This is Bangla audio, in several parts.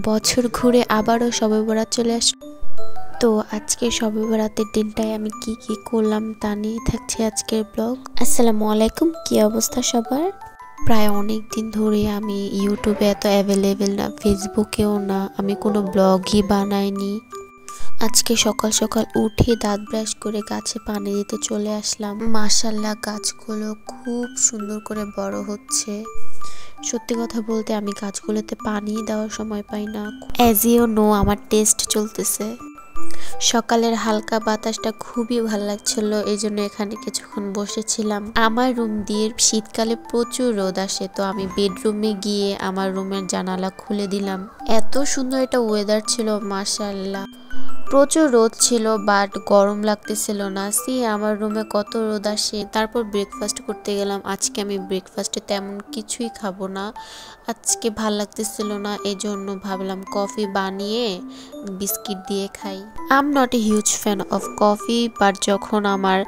বছর ঘুরে আবারও শবে বরাত চলে আসলো। তো আজকে শবে বরাতের দিনটায় আমি কি কি করলাম তা নিয়ে থাকছে আজকের ব্লগ। আসসালামু আলাইকুম, কি অবস্থা সবার? প্রায় অনেক দিন ধরে আমি ইউটিউবে এত অ্যাভেলেবেল না, ফেসবুকেও না, আমি কোনো ব্লগই বানাইনি। আজকে সকাল সকাল উঠে দাঁত ব্রাশ করে গাছে পানি দিতে চলে আসলাম। মাশাআল্লাহ, গাছগুলো খুব সুন্দর করে বড় হচ্ছে। সত্যি কথা বলতে আমি গাছগুলোতে পানি দেওয়ার সময় পাই না। অ্যাজ ইউ নো, আমার টেস্ট চলতেছে। সকালের হালকা বাতাসটা খুবই ভালো লাগছিল, এই জন্য এখানে কিছুক্ষণ বসেছিলাম। আমার রুম দিয়ে শীতকালে প্রচুর রোদ আসে, তো আমি বেডরুমে গিয়ে আমার রুমের জানালা খুলে দিলাম। এত সুন্দর একটা ওয়েদার ছিল, মাশাআল্লাহ। প্রচুর রোদ ছিল বাট গরম লাগতেছিল না। আমার রুমে কত রোদ আসে। তারপর ব্রেকফাস্ট করতে গেলাম। আজকে আমি ব্রেকফাস্টে তেমন কিছুই খাবো না, আজকে ভাল লাগতেছিল না, এই জন্য ভাবলাম কফি বানিয়ে বিস্কিট দিয়ে খাই। I am not a huge fan of coffee, but যখন আমার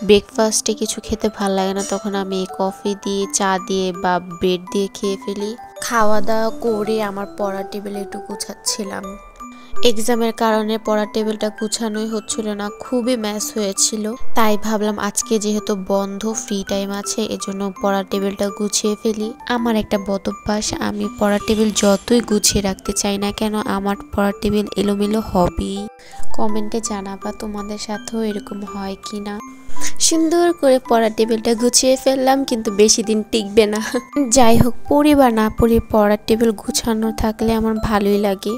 ব্রেকফাস্টে কিছু খেতে ভাল লাগে না তখন আমি কফি দিয়ে, চা দিয়ে বা ব্রেড দিয়ে খেয়ে ফেলি। খাওয়া দাওয়া করে আমার পড়ার টেবিলে একটু গুছাচ্ছিলাম। এক্সামের কারণে পড়ার টেবিলটা গুছানোই হচ্ছিল না, খুবই ম্যাস হয়েছিল। তাই ভাবলাম আজকে যেহেতু বন্ধ, ফ্রি টাইম আছে, এজন্য পড়ার টেবিলটা গুছিয়ে ফেলি। আমার একটা বদ অভ্যাস, আমি পড়ার টেবিল যতই গুছিয়ে রাখতে চাই না কেন, আমার পড়ার টেবিল এলোমেলো হবেই। কমেন্টে জানাবা তোমাদের সাথেও এরকম হয় কি না। সুন্দর করে পড়ার টেবিলটা গুছিয়ে ফেললাম, কিন্তু বেশি দিন টিকবে না। যাই হোক, পড়ি বা না পড়ি, পড়ার টেবিল গুছানো থাকলে আমার ভালোই লাগে।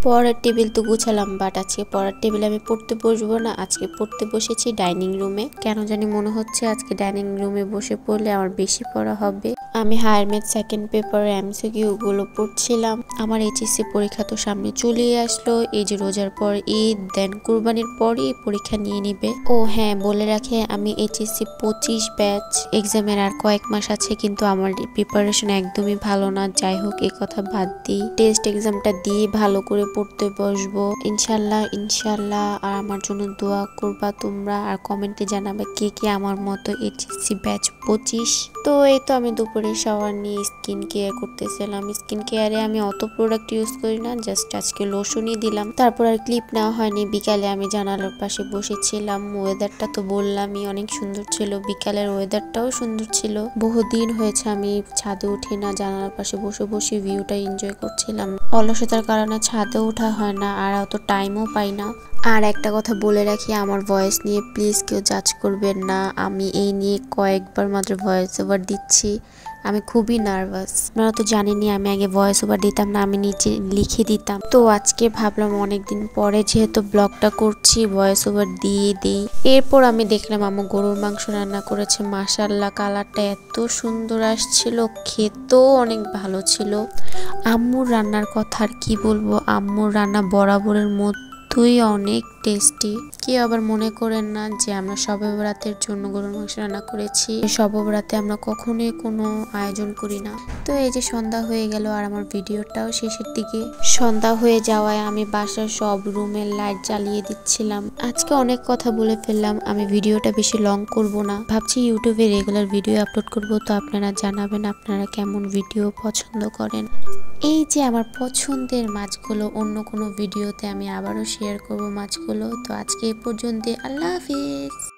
পড়ার টেবিল তো গুছালাম, বাট আজকে পড়ার টেবিলে আমি পড়তে বসবো না। আজকে পড়তে বসেছি ডাইনিং রুমে। কেন জানি মনে হচ্ছে আজকে ডাইনিং রুমে বসে পড়লে আমার বেশি পড়া হবে। আমি higher math second paper MCQ গুলো পড়ছিলাম। আমার এইচএসসি পরীক্ষা তো সামনে চলেই আসলো। এই যে রোজার পর ঈদ, দেন কুরবানির পরই পরীক্ষা নিয়ে নিবে। ও হ্যাঁ, বলে রাখে আমি এইচএসসি 25 ব্যাচ। এক্সামের আর কয়েক মাস আছে, কিন্তু আমার প্রিপারেশন একদমই ভালো না। যাই হোক, এই কথা বাদ দিই। টেস্ট এক্সামটা দিয়ে ভালো করে পড়তে বসবো ইনশাল্লাহ ইনশাল্লাহ। আর আমার জন্য দোয়া করবা তোমরা, আর কমেন্টে জানাবে কে কে আমার মতো এইচএসসি ব্যাচ 25। তো এই তো আমি দুপুরে শাওয়ার নিয়ে স্কিন কেয়ার করতেছিলাম। স্কিন কেয়ারে আমি অত প্রোডাক্ট ইউজ করি না, জাস্ট আজকে লোশনই দিলাম। তারপর আর ক্লিপ নেওয়া হয়নি। বিকালে আমি জানালার পাশে বসেছিলাম। ওয়েদারটা তো বললামই অনেক সুন্দর ছিল, বিকালের ওয়েদারটাও সুন্দর ছিল। বহুদিন হয়েছে আমি ছাদে উঠি না, জানালার পাশে বসে বসে ভিউটা এনজয় করছিলাম। অলসতার কারণে ছাদে ওঠা হয় না, আর অত টাইমও পাই না। আর একটা কথা বলে রাখি, আমার ভয়েস নিয়ে প্লিজ কেউ জাজ করবেন না। আমি এই নিয়ে কয়েকবার মাত্র ভয়েস ওভার দিচ্ছি। আমি খুবই নার্ভাস। আপনারা তো জানেনই আমি আগে ভয়েস ওভার দিতাম না, আমি নিচে লিখে দিতাম। তো আজকে ভাবলাম অনেকদিন পরে যেহেতু ব্লগটা করছি, ভয়েস ওভার দিয়ে দিই। এরপর আমি দেখলাম আম্মু গরুর মাংস রান্না করেছে। মাশাআল্লাহ, কালারটা এত সুন্দর আসছিল, খেতেও অনেক ভালো ছিল। আম্মুর রান্নার কথা আর কি বলবো, আম্মুর রান্না বরাবরের মতোই অনেক টেস্টি। কেউ আবার মনে করেন না যে আমরা শবে বরাতের জন্য গরুর মাংস রান্না করেছি। শবে বরাতে আমরা কখনোই কোনো আয়োজন করি না। তো এই যে সন্ধ্যা হয়ে গেল, আর আমার ভিডিওটাও শেষের দিকে। সন্ধ্যা হয়ে যাওয়ায় আমি বাসার সব রুমের লাইট জ্বালিয়ে দিচ্ছিলাম। আজকে অনেক কথা বলে ফেললাম, আমি ভিডিওটা বেশি লং করব না। ভাবছি ইউটিউবে রেগুলার ভিডিও আপলোড করব। তো আপনারা জানাবেন আপনারা কেমন ভিডিও পছন্দ করেন। এই যে আমার পছন্দের মাছগুলো, অন্য কোনো ভিডিওতে আমি আবারও শেয়ার করব মাছগুলো। তো আজকে এই পর্যন্ত, আল্লাহ হাফিজ।